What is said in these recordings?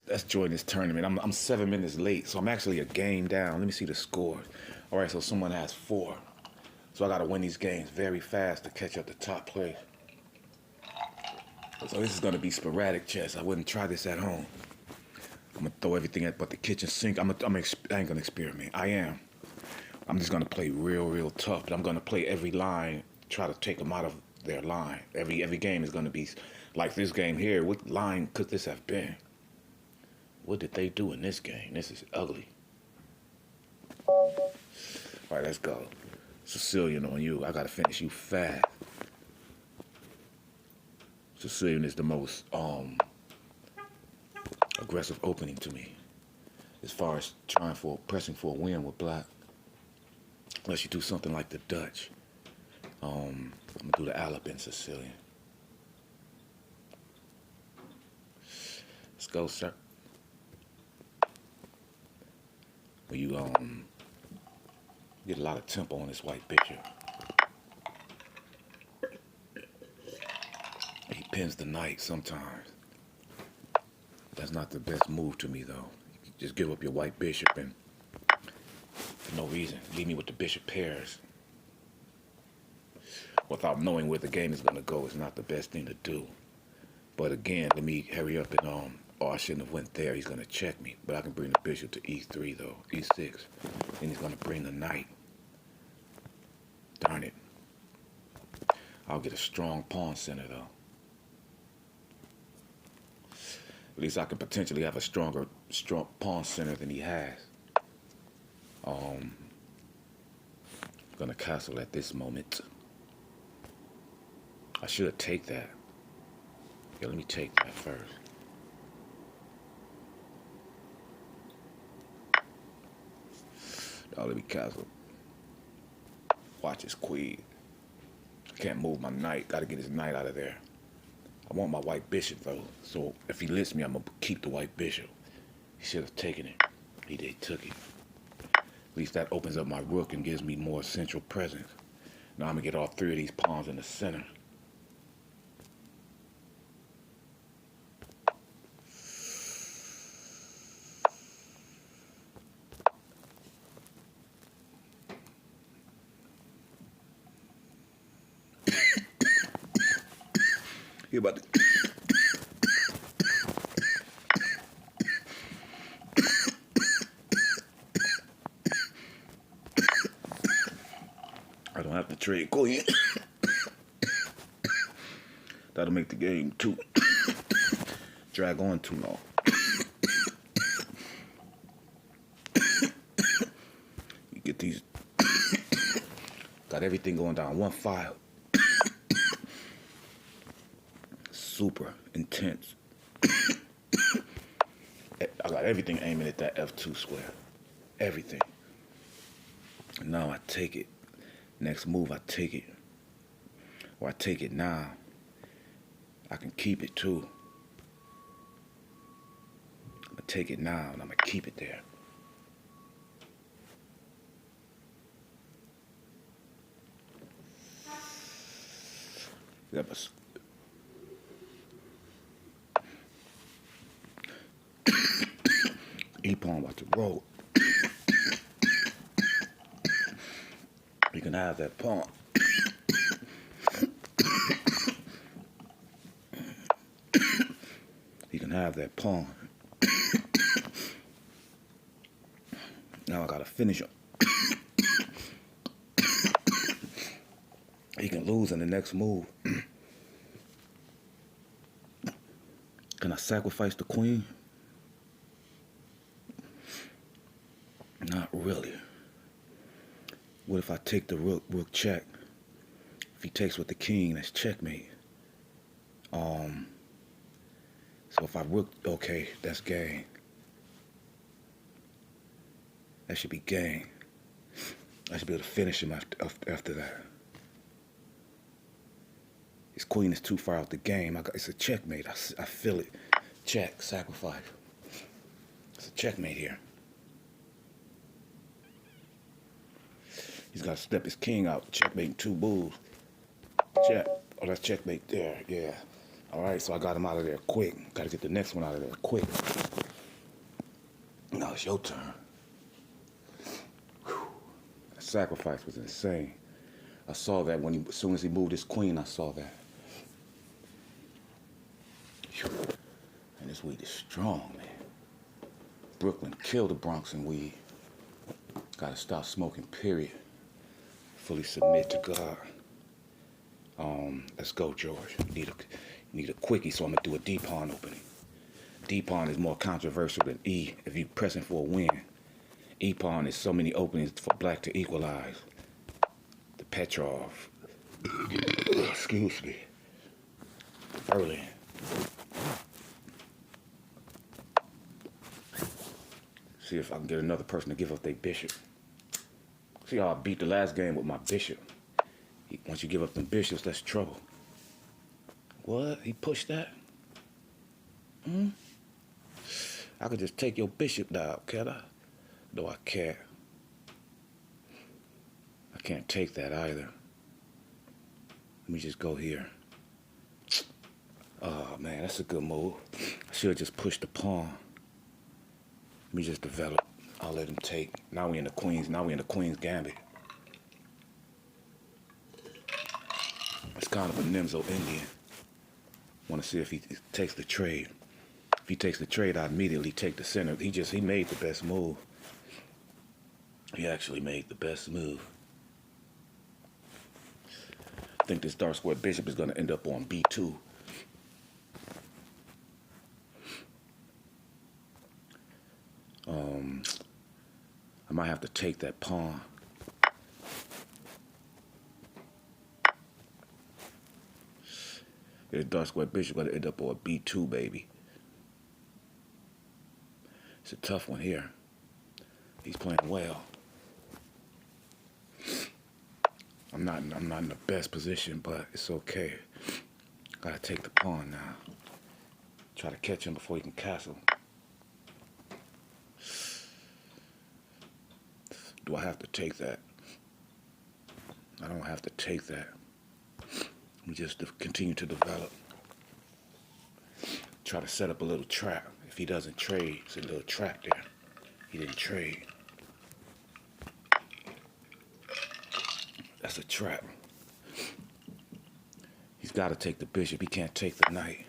let's join this tournament. I'm 7 minutes late, so I'm actually a game down. Let me see the score. All right, so someone has 4. So I got to win these games very fast to catch up to top place. So this is going to be sporadic chess. I wouldn't try this at home. I'm going to throw everything at but the kitchen sink. I ain't going to experiment. I am. I'm just going to play real tough. But I'm going to play every line, try to take them out of their line. Every game is going to be like this game here. What line could this have been? What did they do in this game? This is ugly. All right, let's go. Sicilian on you. I got to finish you fast. Sicilian is the most aggressive opening to me as far as pressing for a win with black. Unless you do something like the Dutch. I'm going to do the Alabin Sicilian. Let's go, sir. Well, you get a lot of tempo on this white bishop. He pins the knight sometimes. That's not the best move to me, though. Just give up your white bishop and for no reason. Leave me with the bishop pairs. Without knowing where the game is going to go is not the best thing to do. But again, let me hurry up and, oh, I shouldn't have went there. He's going to check me. But I can bring the bishop to e3, though. e6. Then he's going to bring the knight. Darn it. I'll get a strong pawn center, though. At least I can potentially have a strong pawn center than he has. I'm going to castle at this moment. I should take that. Yeah, let me take that first. Now let me castle. Watch his queen. I can't move my knight. Got to get his knight out of there. I want my white bishop, though. So if he lets me, I'm going to keep the white bishop. He should have taken it. He took it. At least that opens up my rook and gives me more central presence. Now I'm going to get all 3 of these pawns in the center. You're about to... I don't have to trade queen. That'll make the game drag on too long. You get these... Got everything going down one file. Super intense. I got everything aiming at that F2 square. Everything. Now I take it. Next move, I take it. Or I take it now. I can keep it too. I'm going to take it now and I'm going to keep it there. E-pawn about to roll. You can have that pawn. You can have that pawn. Now I gotta finish him. He can lose in the next move. Can I sacrifice the queen? Not really. What if I take the rook check? If he takes with the king, that's checkmate. So if I rook, okay, that's game. That should be game. I should be able to finish him after that. His queen is too far out the game. It's a checkmate. I feel it. Check, sacrifice. It's a checkmate here. He's got to step his king out. Checkmate 2 moves. Check. Oh, that's checkmate there. Yeah. All right, so I got him out of there quick. Got to get the next one out of there quick. it's your turn. Whew. The sacrifice was insane. I saw that as soon as he moved his queen, I saw that. And this weed is strong, man. Brooklyn killed the Bronx in weed. Gotta stop smoking, period. Fully submit to God. Let's go, George. You need a quickie, so I'm gonna do a D pawn opening. D pawn is more controversial than E if you're pressing for a win. E pawn is so many openings for black to equalize. The Petrov. Excuse me. Early. See if I can get another person to give up their bishop. See how I beat the last game with my bishop. Once you give up them bishops, that's trouble. What? He pushed that? I could just take your bishop down, can't I? No, I can't. I can't take that either. Let me just go here. Oh, man, that's a good move. I should have just pushed the pawn. Let me just develop. I'll let him take. Now we in the queen's gambit. It's kind of a N.O.vate Indian. Want to see if he takes the trade. If he takes the trade, I immediately take the center. He made the best move. He actually made the best move. I think this dark square bishop is going to end up on B2. I might have to take that pawn. This dark square bishop going to end up on B2, baby. It's a tough one here. He's playing well. I'm not in the best position, but it's okay. Gotta take the pawn now. Try to catch him before he can castle. Do I have to take that? I don't have to take that. We just continue to develop. Try to set up a little trap. If he doesn't trade, it's a little trap there. He didn't trade. That's a trap. He's got to take the bishop. He can't take the knight.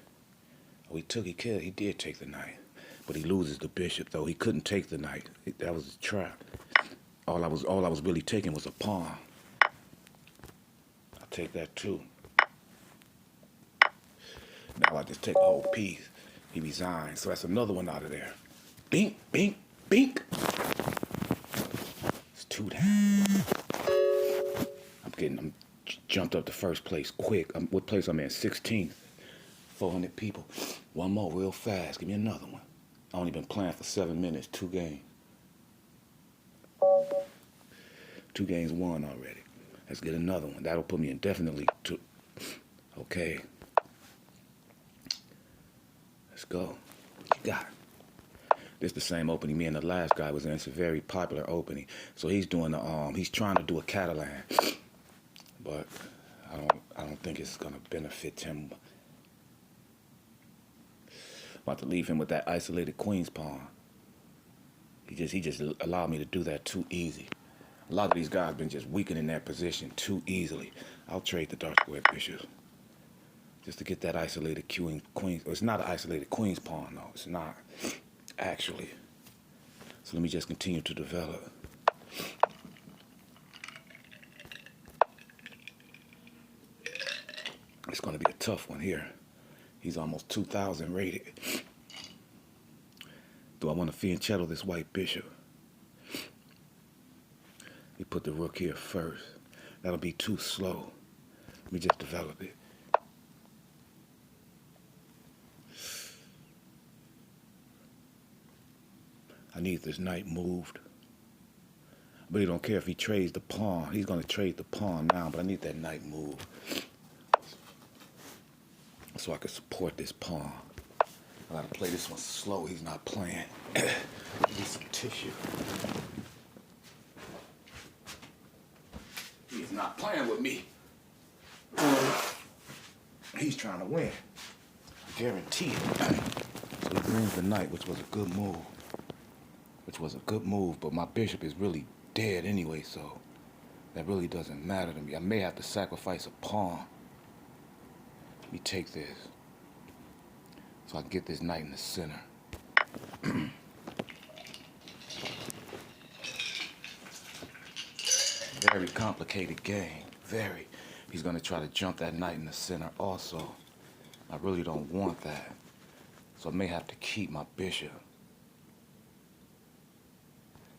Oh, he did take the knight. But he loses the bishop, though. He couldn't take the knight. That was a trap. All I was really taking was a pawn. I'll take that too. Now I just take a whole piece. He resigned. So that's another one out of there. Bink, bink, bink. It's 2 down. I'm jumped up to first place quick. What place I'm in? 16th. 400 people. One more real fast. Give me another one. I only been playing for 7 minutes. 2 games. 2 games won already. Let's get another one. That'll put me indefinitely to. Okay. Let's go. What you got? This the same opening me and the last guy was in. It's a very popular opening. So he's doing the he's trying to do a Catalan. But I don't think it's gonna benefit him. About to leave him with that isolated queen's pawn. He just allowed me to do that too easy. A lot of these guys been just weakening their position too easily. I'll trade the dark square bishop. Just to get that isolated queen. It's not an isolated queen's pawn, though. It's not, actually. So let me just continue to develop. It's going to be a tough one here. He's almost 2,000 rated. Do I want to fianchetto this white bishop? We put the rook here first. That'll be too slow. Let me just develop it. I need this knight moved. But he don't care if he trades the pawn. He's going to trade the pawn now, but I need that knight moved. So I can support this pawn. I got to play this one slow. He's not playing. Need some tissue. He's not playing with me. He's trying to win. I guarantee it. So he brings the knight, which was a good move. which was a good move, but my bishop is really dead anyway, so that really doesn't matter to me. I may have to sacrifice a pawn. Let me take this so I can get this knight in the center. Very complicated game, very. He's gonna try to jump that knight in the center also. I really don't want that. So I may have to keep my bishop.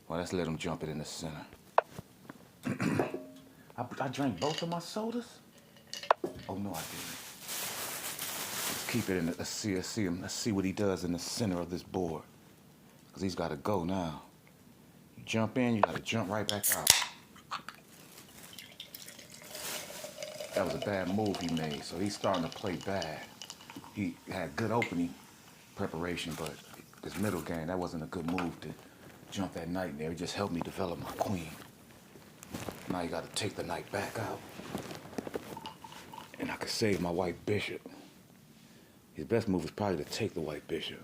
Well, let's let him jump it in the center. I drank both of my sodas? Oh no, I didn't. Let's keep it in the, let's see him. Let's see what he does in the center of this board. Because he's gotta go now. You jump in, you gotta jump right back out. That was a bad move he made, so he's starting to play bad. He had good opening preparation, but this middle game, that wasn't a good move to jump that knight in there. It just helped me develop my queen. Now you gotta take the knight back out. And I could save my white bishop. His best move is probably to take the white bishop,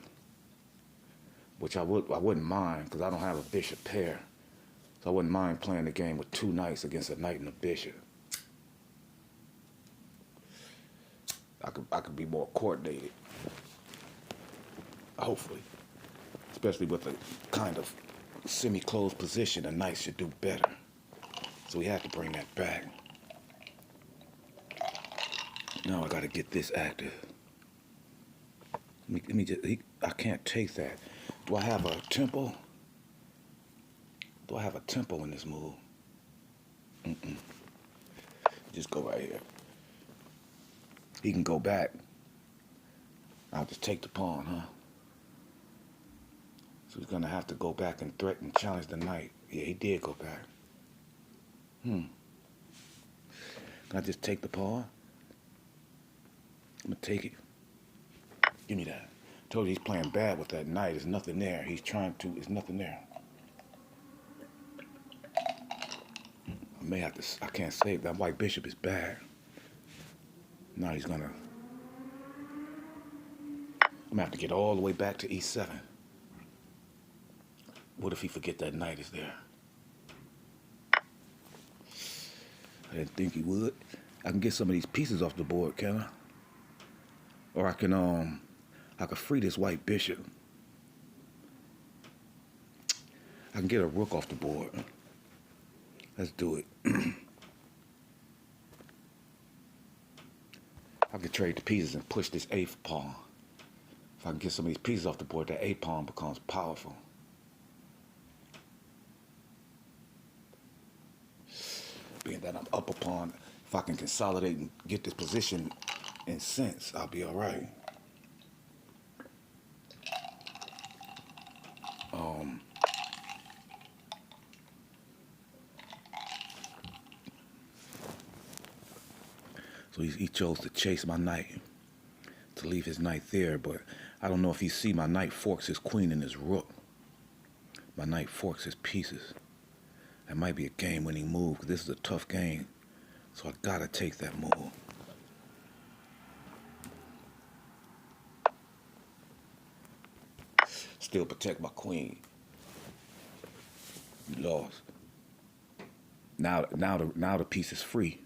which I wouldn't mind, because I don't have a bishop pair. So I wouldn't mind playing the game with two knights against a knight and a bishop. I could be more coordinated, hopefully. Especially with a kind of semi-closed position, a knight should do better. So we have to bring that back. Now I gotta get this active. Let me just, I can't take that. Do I have a tempo? Do I have a tempo in this move? Just go right here. He can go back. I'll just take the pawn, huh? So he's gonna have to go back and threaten, challenge the knight. Yeah, he did go back. Can I just take the pawn? I'm gonna take it. Give me that. Told you he's playing bad with that knight. There's nothing there. He's trying to, there's nothing there. I may have to, I can't save. That white bishop is bad. Now he's gonna, I'm gonna have to get all the way back to E7. What if he forget that knight is there? I didn't think he would. I can get some of these pieces off the board, can I? Or I can free this white bishop. I can get a rook off the board. Let's do it. I can trade the pieces and push this eighth pawn. If I can get some of these pieces off the board, that eighth pawn becomes powerful. Being that I'm up a pawn, if I can consolidate and get this position in sense, I'll be all right. So he chose to chase my knight, to leave his knight there, but I don't know if he see my knight forks his queen and his rook. My knight forks his pieces. That might be a game-winning move, because this is a tough game, so I gotta take that move. Still protect my queen. You lost. Now the piece is free.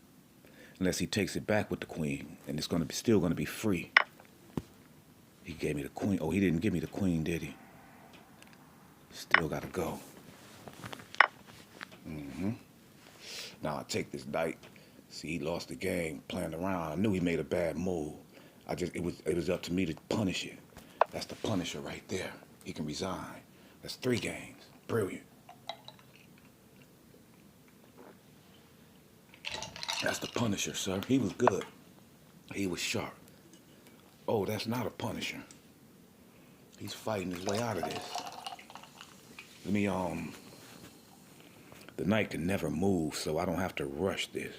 Unless he takes it back with the queen, and it's still gonna be free. He gave me the queen. Oh, he didn't give me the queen, did he? Still gotta go. Now I take this knight. See, he lost the game playing around. I knew he made a bad move. It was up to me to punish it. That's the punisher right there. He can resign. That's 3 games. Brilliant. That's the punisher, sir. He was good. He was sharp. Oh, that's not a punisher. He's fighting his way out of this. Let me, the knight can never move, so I don't have to rush this.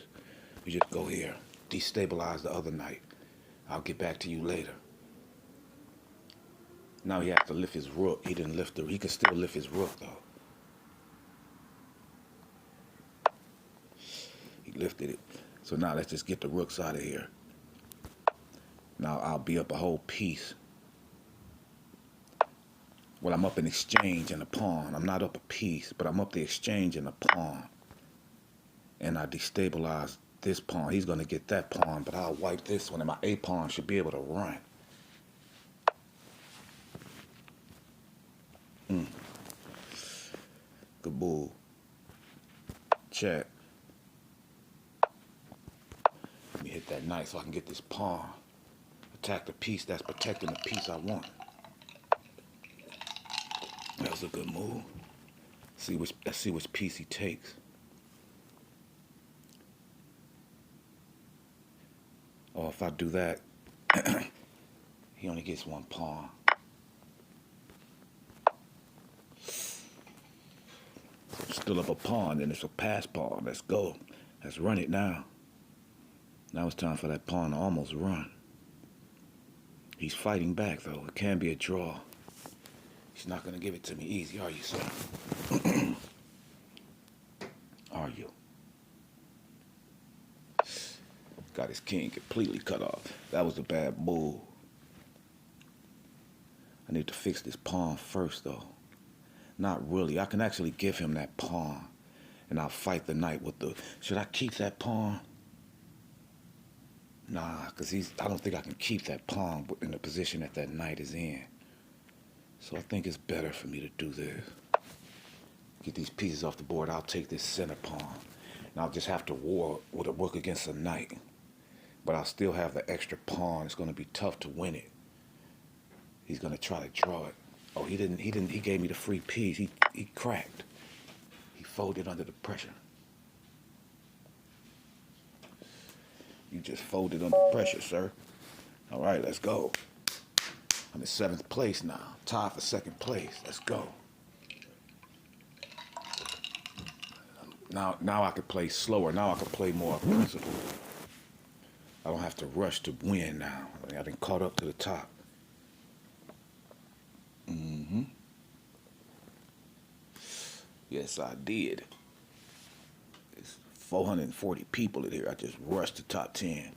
You just go here, destabilize the other knight. I'll get back to you later. Now he has to lift his rook. He didn't lift he can still lift his rook, though. He lifted it. So now let's just get the rooks out of here. Now I'll be up a whole piece. Well, I'm up in exchange in the pawn. I'm not up a piece, but I'm up the exchange in the pawn. And I destabilize this pawn. He's going to get that pawn, but I'll wipe this one, and my A pawn should be able to run. Good bull. Check. Let me hit that knight so I can get this pawn. Attack the piece that's protecting the piece I want. That was a good move. Let's see which piece he takes. Oh, if I do that, he only gets one pawn. Still up a pawn, and it's a pass pawn. Let's go. Let's run it now. Now it's time for that pawn to almost run. He's fighting back, though. It can be a draw. He's not going to give it to me easy, are you, sir? Are you? Got his king completely cut off. That was a bad move. I need to fix this pawn first, though. Not really. I can actually give him that pawn, and I'll fight the knight with the... Should I keep that pawn? Nah, because I don't think I can keep that pawn in the position that that knight is in. So I think it's better for me to do this. Get these pieces off the board. I'll take this center pawn, and I'll just have to work against a knight. But I'll still have the extra pawn. It's going to be tough to win it. He's going to try to draw it. Oh, he didn't. He gave me the free piece. He cracked. He folded under the pressure. You just folded under pressure, sir. All right, let's go. I'm in 7th place now. Tied for 2nd place. Let's go. Now I can play slower. Now I can play more principle. I don't have to rush to win now. I've been caught up to the top. Yes, I did. It's 440 people in here. I just rushed the top 10.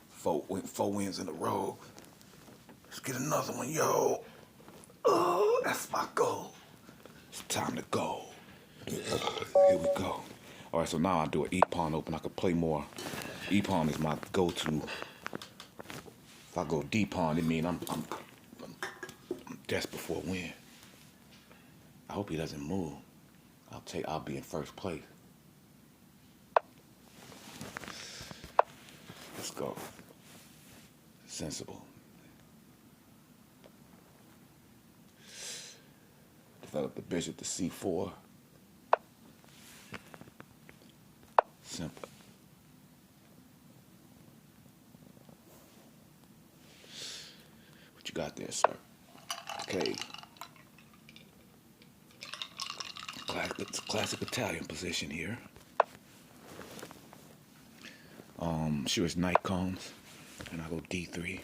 Four wins in a row. Let's get another one, yo. Oh, that's my goal. It's time to go. Here we go. All right, so now I'll do an E-pawn open. I could play more. E-pawn is my go-to. If I go D-pawn, it means I'm desperate for a win. I hope he doesn't move. I'll be in 1st place. Let's go. Sensible. Develop the bishop to C4. Simple. What you got there, sir? Okay. Classic Italian position here. Sure his knight comes, and I go D3.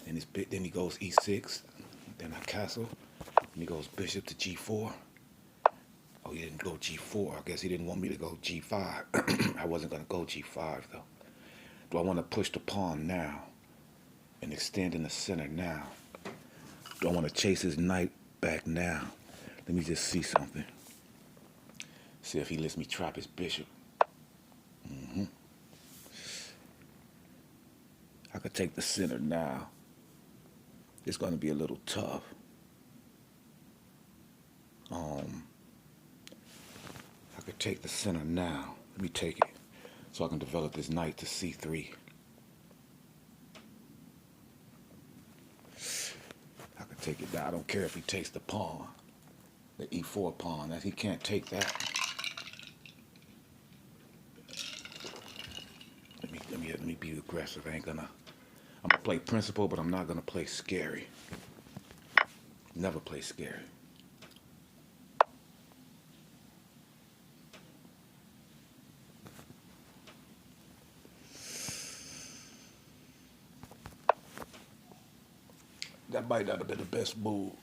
Then he goes E6. Then I castle. And he goes bishop to G4. Oh, he didn't go G4. I guess he didn't want me to go G5. I wasn't going to go G5, though. Do I want to push the pawn now and extend in the center now? Do I want to chase his knight back now? Let me just see something. See if he lets me trap his bishop. I could take the center now. It's going to be a little tough. I could take the center now. Let me take it so I can develop this knight to C3. I could take it down. I don't care if he takes the pawn, the E4 pawn. He can't take that. Let me be aggressive. I'm gonna play principle, but I'm not gonna play scary. Never play scary. That might not have been the best move.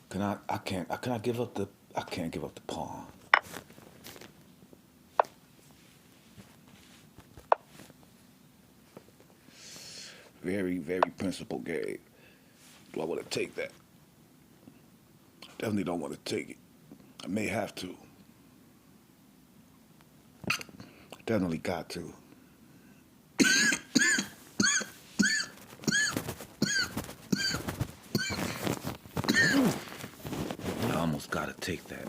Can I give up the, I can't give up the pawn. Very, very principled game. Do I want to take that? Definitely don't want to take it. I may have to. Definitely got to. I almost got to take that.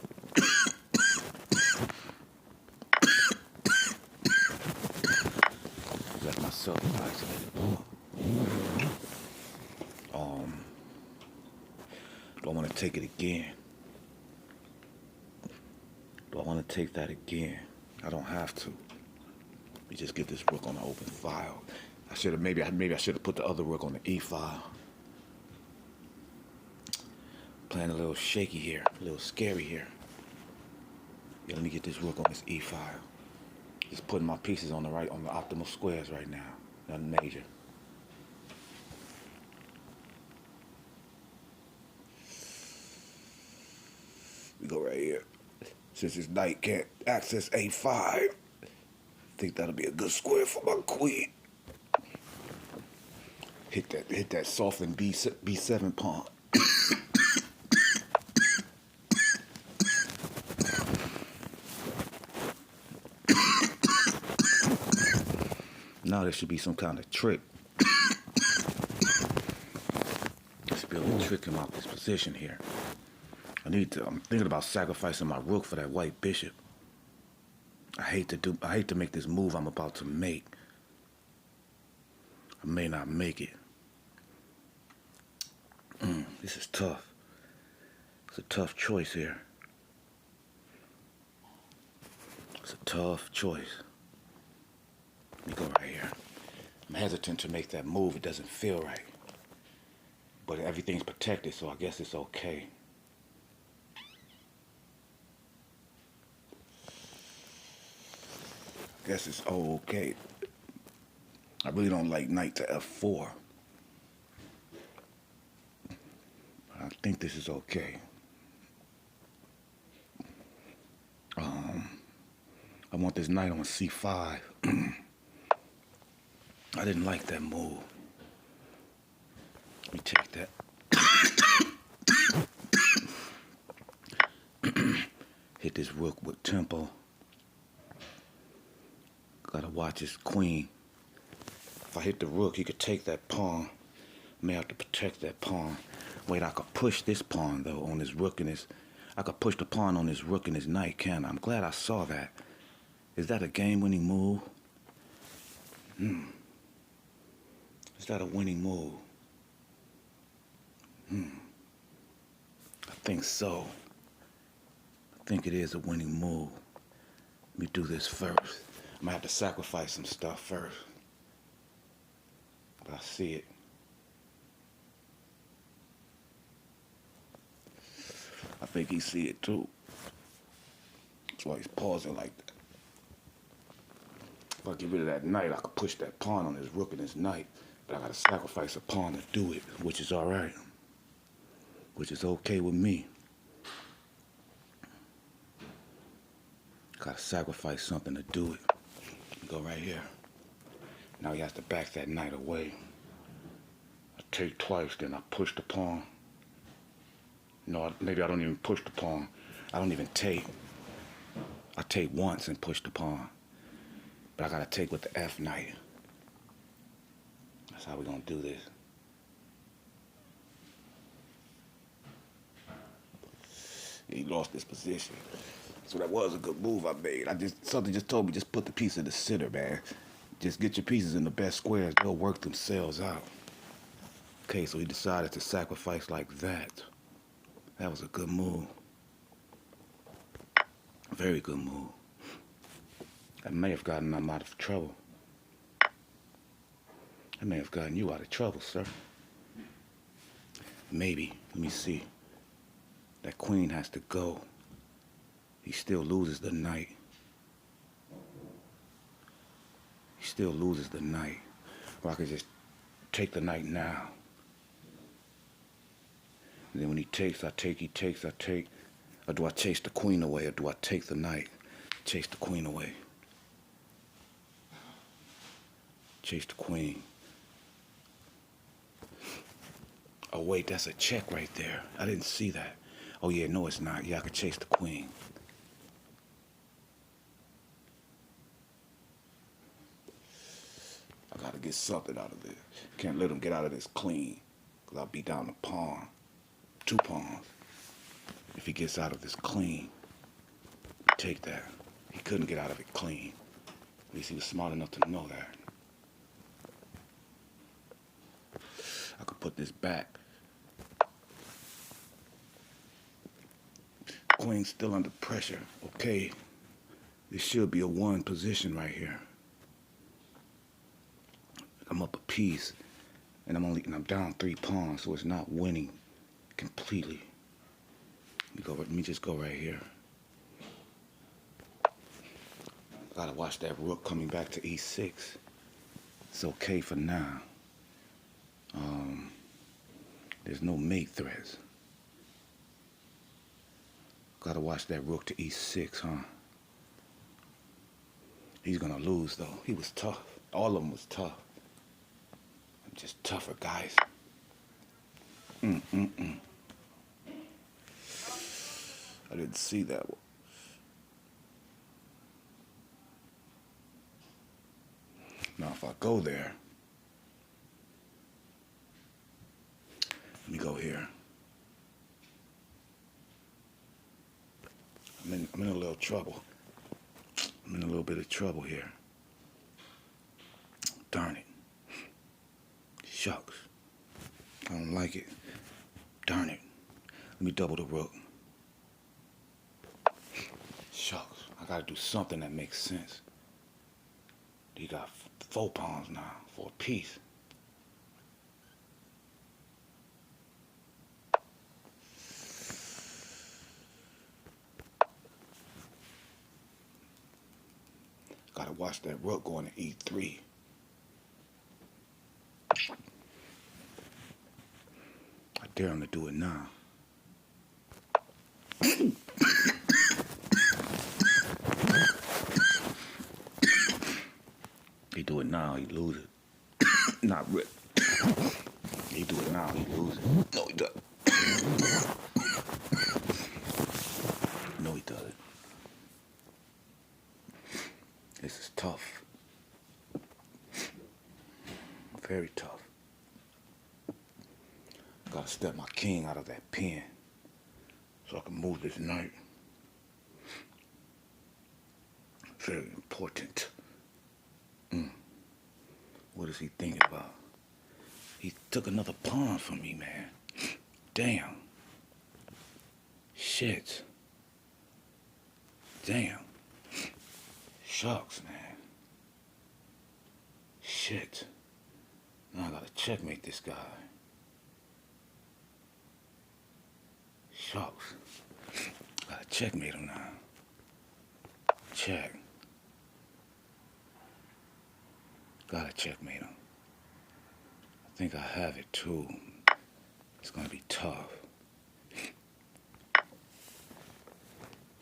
Let myself isolated. Do I want to take it again? Do I want to take that again? I don't have to. Let me just get this rook on the open file. I should have maybe I should have put the other rook on the E file. Playing a little shaky here, a little scary here. Yeah, let me get this rook on this E file. Just putting my pieces on the optimal squares right now. Nothing major. We go right here. Since this knight can't access A5, I think that'll be a good square for my queen. Hit that softened B7 pawn. Now there should be some kind of trick. Let's be able to trick him out this position here. I'm thinking about sacrificing my rook for that white bishop. I hate to make this move I'm about to make. I may not make it. This is tough. It's a tough choice here. It's a tough choice. Let me go right here. I'm hesitant to make that move. It doesn't feel right. But everything's protected, so I guess it's okay. I guess it's okay. I really don't like knight to F4. I think this is okay. I want this knight on C5. I didn't like that move. Let me take that. Hit this rook with tempo. Gotta watch his queen. If I hit the rook, he could take that pawn. May have to protect that pawn. Wait, I could push this pawn though on his rook and his. I could push the pawn on his rook and his knight, can I? I'm glad I saw that. Is that a game-winning move? Is that a winning move? I think so. I think it is a winning move. Let me do this first. I'm gonna have to sacrifice some stuff first. But I see it. I think he see it too. That's why he's pausing like that. If I get rid of that knight, I could push that pawn on his rook and his knight. But I gotta sacrifice a pawn to do it, which is all right. Which is okay with me. Gotta sacrifice something to do it. Go right here. Now he has to back that knight away. I take twice, then I push the pawn. No, maybe I don't even push the pawn. I don't even take. I take once and push the pawn. But I gotta take with the F knight. That's how we're gonna do this. He lost this position. So that was a good move I made. Something just told me, just put the piece in the center, man. Just get your pieces in the best squares. They'll work themselves out. Okay, so he decided to sacrifice like that. That was a good move. A very good move. That may have gotten him out of trouble. That may have gotten you out of trouble, sir. Maybe. Let me see. That queen has to go. He still loses the knight. He still loses the knight. Or I could just take the knight now. And then when he takes, I take, he takes, I take. Or do I chase the queen away, or do I take the knight? Chase the queen away. Chase the queen. Oh, wait, that's a check right there. I didn't see that. Oh, yeah, no, it's not. Yeah, I could chase the queen. I gotta get something out of this. Can't let him get out of this clean, because I'll be down a pawn. 2 pawns. If he gets out of this clean, take that. He couldn't get out of it clean. At least he was smart enough to know that. I could put this back. Queen's still under pressure. Okay, this should be a 1 position right here. I'm up a piece, and I'm down 3 pawns, so it's not winning completely. Let me just go right here. Gotta watch that rook coming back to e6. It's okay for now. There's no mate threats. Gotta watch that rook to e6, huh? He's gonna lose, though. He was tough. All of them was tough. I'm just tougher, guys. I didn't see that one. Now, if I go there, let me go here. I'm in a little trouble. I'm in a little bit of trouble here. Darn it. Shucks. I don't like it. Darn it. Let me double the rook. Shucks. I gotta do something that makes sense. He got 4 pawns now for a piece. Gotta watch that rook going to e3. I dare him to do it now. He do it now, he lose it. Not rip. He do it now, he lose it. No, he doesn't. No, he doesn't. This is tough. Very tough. Gotta step my king out of that pen so I can move this knight. Very important. What is he thinking about? He took another pawn from me, man. Damn. Shit. Damn. Shucks, man. Shit. Now I gotta checkmate this guy. Shucks. Gotta checkmate him now. Check. Gotta checkmate him. I think I have it too. It's gonna be tough.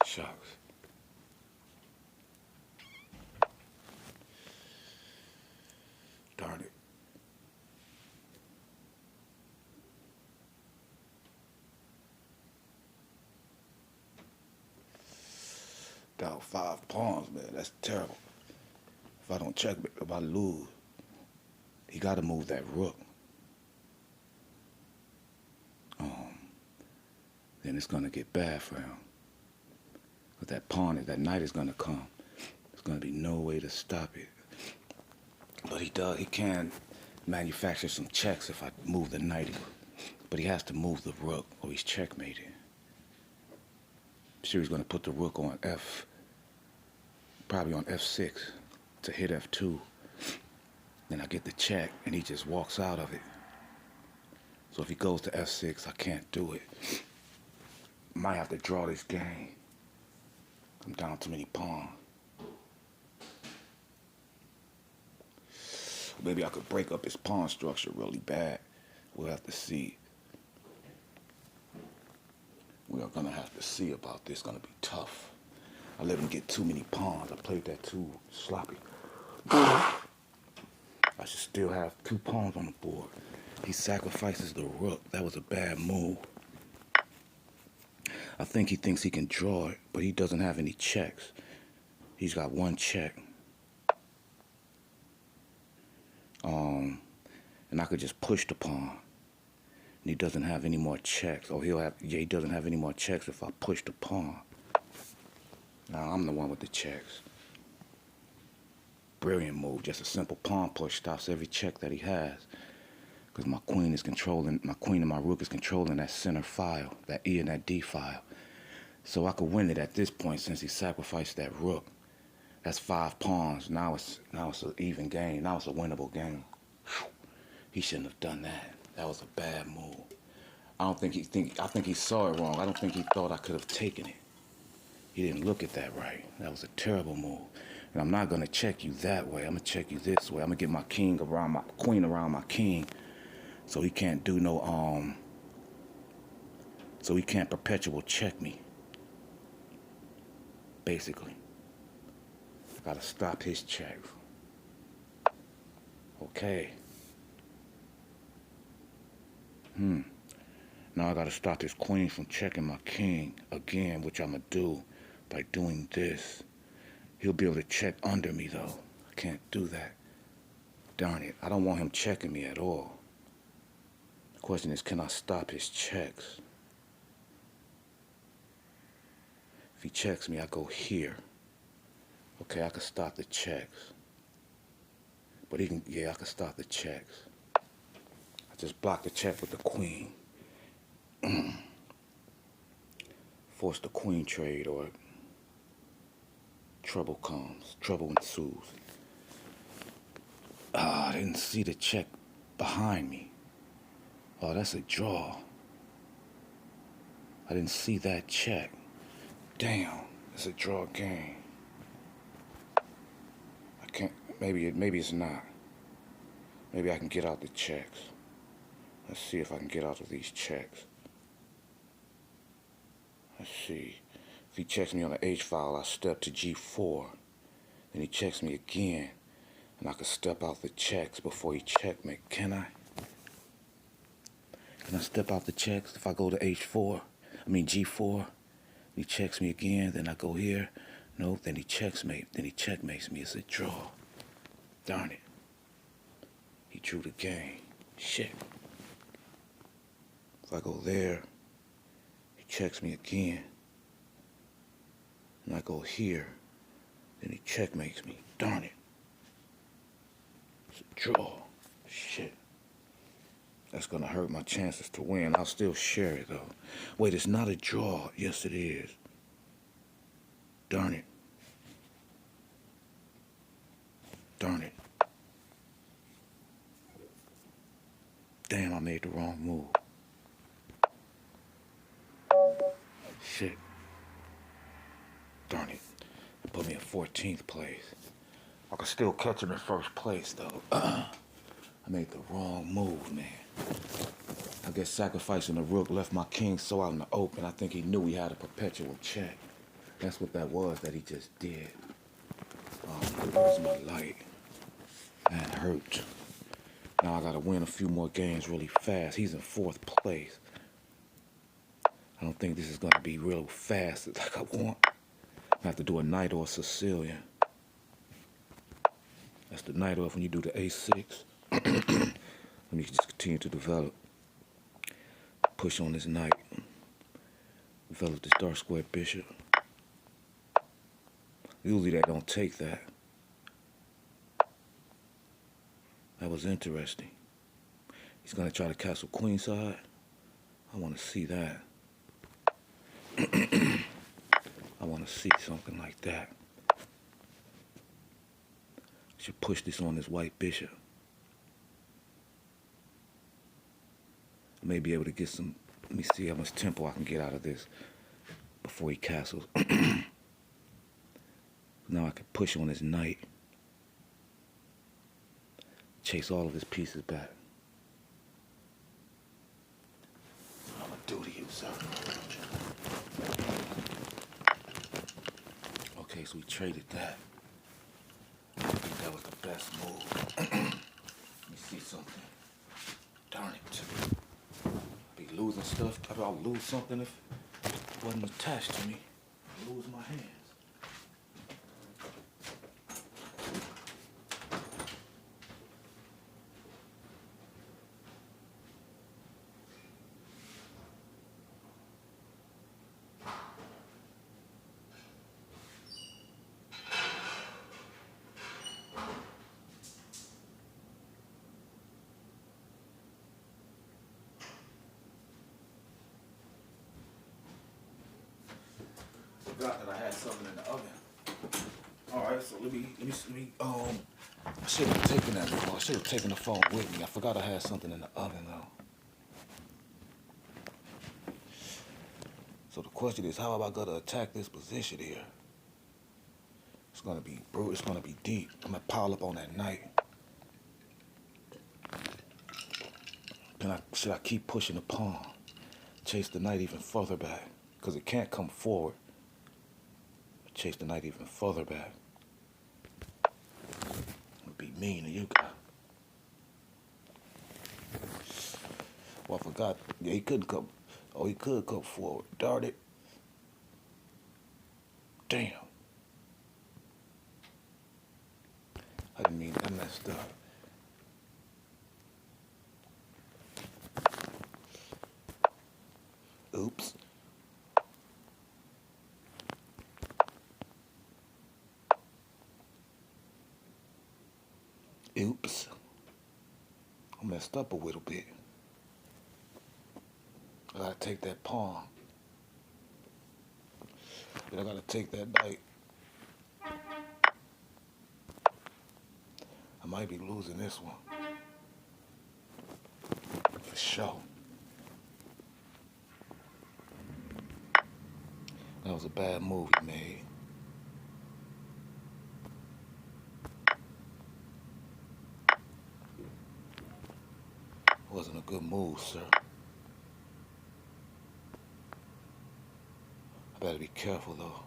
Shucks. Darn it. Down 5 pawns, man. That's terrible. If I don't check, if I lose, he got to move that rook. Then it's going to get bad for him. But that knight is going to come. There's going to be no way to stop it. But he can manufacture some checks if I move the knight. But he has to move the rook or he's checkmated. I'm sure he's going to put the rook on probably on f6 to hit f2. Then I get the check and he just walks out of it. So if he goes to f6, I can't do it. Might have to draw this game. I'm down too many pawns. Maybe I could break up his pawn structure really bad. We'll have to see. We are gonna have to see about this. It's gonna be tough. I let him get too many pawns. I played that too sloppy. I should still have 2 pawns on the board. He sacrifices the rook. That was a bad move. I think he thinks he can draw it, but he doesn't have any checks. He's got one check. And I could just push the pawn. And he doesn't have any more checks. Oh, he doesn't have any more checks if I push the pawn. Now I'm the one with the checks. Brilliant move. Just a simple pawn push stops every check that he has. Because my queen and my rook is controlling that center file, that E and that D file. So I could win it at this point since he sacrificed that rook. That's 5 pawns. Now it's an even game. Now it's a winnable game. He shouldn't have done that. That was a bad move. I think he saw it wrong. I don't think he thought I could have taken it. He didn't look at that right. That was a terrible move. And I'm not gonna check you that way. I'm gonna check you this way. I'm gonna get my queen around my king. So he can't do no so he can't perpetual check me. Basically. I gotta stop his checks. Okay. Now I gotta stop this queen from checking my king again, which I'm gonna do by doing this. He'll be able to check under me though. I can't do that. Darn it. I don't want him checking me at all. The question is, can I stop his checks? If he checks me, I go here. Okay, I can stop the checks. But I can stop the checks. I just block the check with the queen. Force the queen trade or trouble comes, trouble ensues. I didn't see the check behind me. Oh, that's a draw. I didn't see that check. Damn, it's a draw game. I can't, maybe it's not. Maybe I can get out the checks. Let's see if I can get out of these checks. Let's see. If he checks me on the H file, I step to G4. Then he checks me again, and I can step out the checks before he checkmate. Can I? Can I step out the checks if I go to G4? He checks me again, then I go here. No, then he checkmates me. It's a draw. Darn it. He drew the game. Shit. If I go there, he checks me again. And I go here, then he checkmates me. Darn it. It's a draw. Shit. That's gonna hurt my chances to win. I'll still share it though. Wait, it's not a draw. Yes, it is. Darn it. Darn it. Damn, I made the wrong move. Shit. Darn it. It put me in 14th place. I could still catch him in first place though. I made the wrong move, man. I guess sacrificing the rook left my king so out in the open. I think he knew he had a perpetual check. That's what that was that he just did. Where's my light? That hurt. Now I gotta win a few more games really fast. He's in 4th place. I don't think this is gonna be real fast like I want. I have to do a knight or a Sicilian. That's the knight off when you do the A6. Let me just continue to develop. Push on this knight. Develop this dark square bishop. Usually they don't take that. That was interesting. He's gonna try to castle queenside. I wanna see that. I wanna see something like that. Should push this on this white bishop. I may be able to get some, let me see how much tempo I can get out of this before he castles. Now I can push on his knight. Chase all of his pieces back. What I'm gonna do to you, sir. Okay, so we traded that. I think that was the best move. Let me see something. Darn it. losing stuff. I'll lose something if it wasn't attached to me. I'll lose my hands. Forgot that I had something in the oven. All right, so let me. I should have taken that. I should have taken the phone with me. I forgot I had something in the oven though. So the question is, how am I gonna attack this position here? It's gonna be brutal. It's gonna be deep. I'm gonna pile up on that knight. Should I keep pushing the pawn? Chase the knight even further back, because it can't come forward. Chase the knight even further back. It'd be mean to you guys. Well, I forgot. Yeah, he couldn't come. Oh, he could come forward. Darn it. Damn. I didn't mean that messed up. Oops. Oops. I messed up a little bit. I gotta take that pawn. Then I gotta take that knight. I might be losing this one. For sure. That was a bad move he made. Wasn't a good move, sir. I better be careful, though.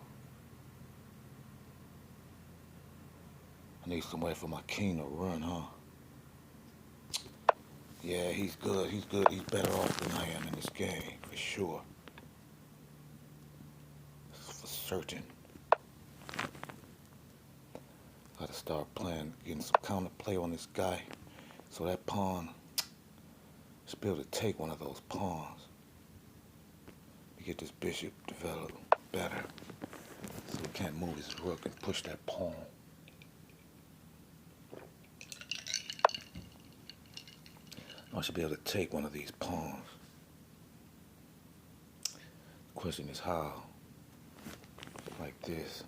I need some way for my king to run, huh? Yeah, he's good. He's good. He's better off than I am in this game, for sure. For certain. Gotta start playing, getting some counter play on this guy. So that pawn should be able to take one of those pawns. To get this bishop developed better. So he can't move his rook and push that pawn. I should be able to take one of these pawns. The question is how. Like this.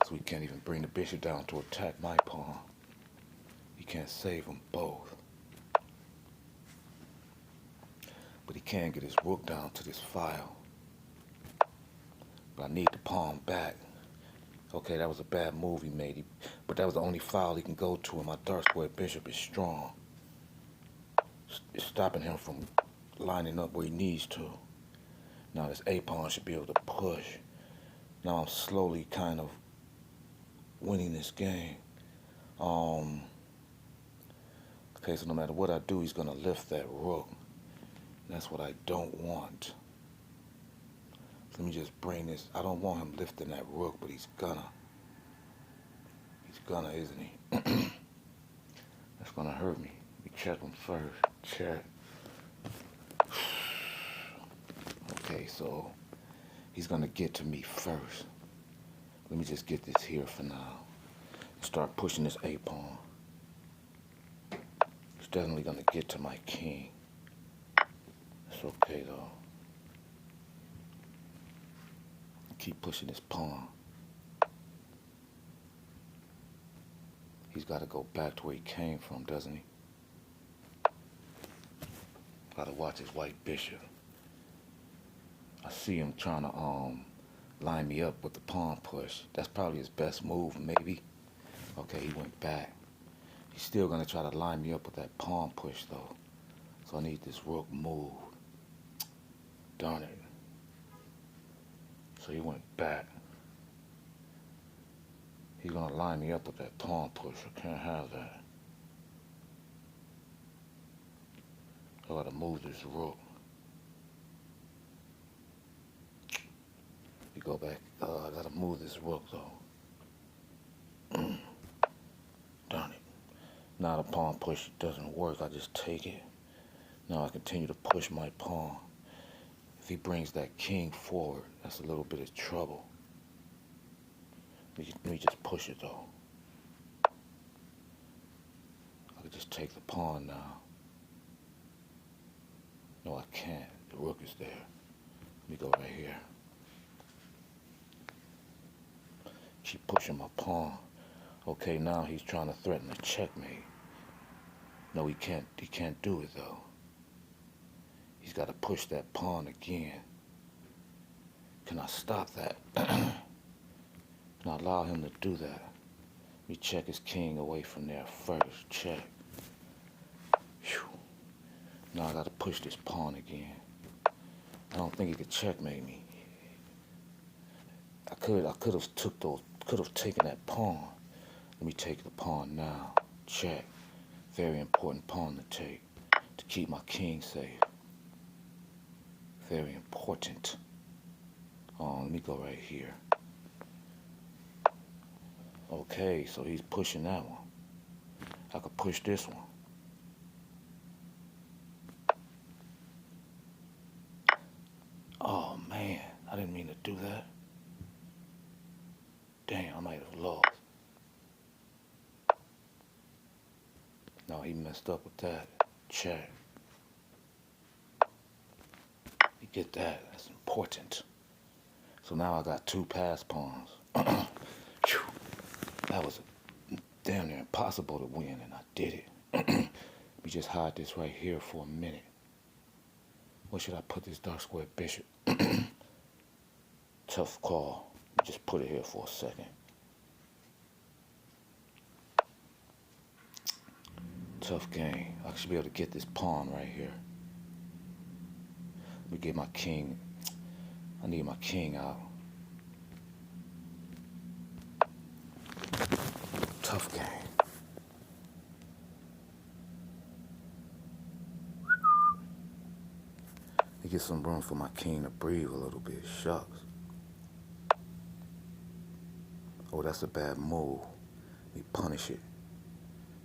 So he can't even bring the bishop down to attack my pawn. He can't save them both. But he can get his rook down to this file. But I need the pawn back. Okay, that was a bad move he made. But that was the only file he can go to, and my dark square bishop is strong. It's stopping him from lining up where he needs to. Now this A pawn should be able to push. Now I'm slowly kind of winning this game. Okay, so no matter what I do, he's gonna lift that rook. That's what I don't want. So let me just bring this. I don't want him lifting that rook, but he's gonna. He's gonna, isn't he? That's gonna hurt me. Let me check him first. Check. Okay, so he's gonna get to me first. Let me just get this here for now. Start pushing this A pawn. It's definitely gonna get to my king. It's okay though. Keep pushing this pawn. He's gotta go back to where he came from, doesn't he? Gotta watch his white bishop. I see him trying to line me up with the pawn push. That's probably his best move, maybe. Okay, he went back. He's still gonna try to line me up with that pawn push though. So I need this rook moved. Darn it. So he went back. He's gonna line me up with that pawn push. I can't have that. I gotta move this rook. go back. I gotta move this rook though. Darn it. Now the pawn push doesn't work. I just take it. Now I continue to push my pawn. If he brings that king forward, that's a little bit of trouble. Let me just push it though. I could just take the pawn now. No, I can't. The rook is there. Let me go right here. Keep pushing my pawn. Okay, now he's trying to threaten a checkmate. No, he can't do it though. He's got to push that pawn again. Can I stop that? Can I allow him to do that? Let me check his king away from there first. Check. Whew. Now I got to push this pawn again. I don't think he could checkmate me. I could have taken that pawn. Let me take the pawn now. Check. Very important pawn to take to keep my king safe. Very important. Let me go right here. Okay, so he's pushing that one. I could push this one. Oh man, I didn't mean to do that. Damn, I might have lost. No, he messed up with that. Check. You get that? That's important. So now I got two pass pawns. That was damn near impossible to win, and I did it. Let me just hide this right here for a minute. Where should I put this dark square bishop? Tough call. Just put it here for a second. Tough game. I should be able to get this pawn right here. Let me get my king. I need my king out. Tough game. To get some room for my king to breathe a little bit. Shucks. Oh, that's a bad move. Let me punish it.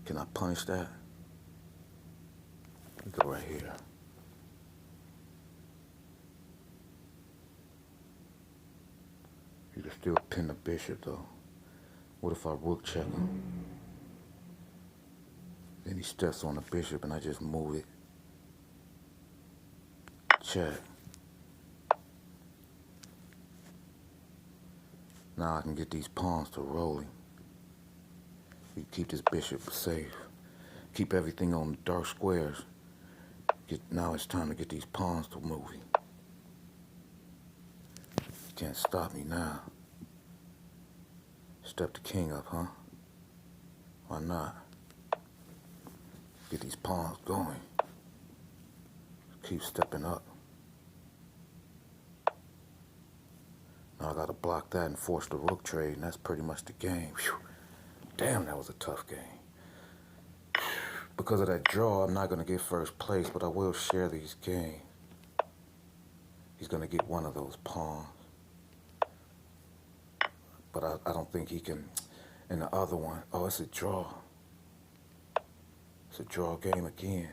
Can I punish that? Let me go right here. You can still pin the bishop though. What if I rook check him? Then he steps on the bishop and I just move it. Check. Now I can get these pawns to rolling. We keep this bishop safe. Keep everything on the dark squares. Now it's time to get these pawns to moving. You can't stop me now. Step the king up, huh? Why not? Get these pawns going. Keep stepping up. Now I gotta block that and force the rook trade, and that's pretty much the game. Whew. Damn, that was a tough game. Because of that draw, I'm not gonna get first place, but I will share these games. He's gonna get one of those pawns. But I don't think he can. And the other one, oh, it's a draw. It's a draw game again.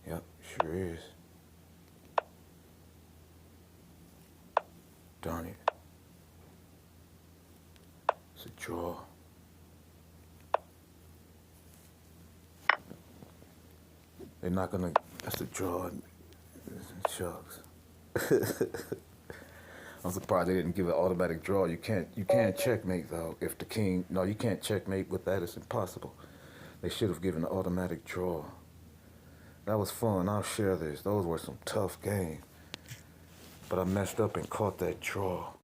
Yep, sure is. Darn it. It's a draw. They're not gonna, that's a draw. Shucks. I'm surprised they didn't give an automatic draw. You can't checkmate though. If the king, no, you can't checkmate with that. It's impossible. They should have given an automatic draw. That was fun. I'll share this. Those were some tough games. But I messed up and caught that draw.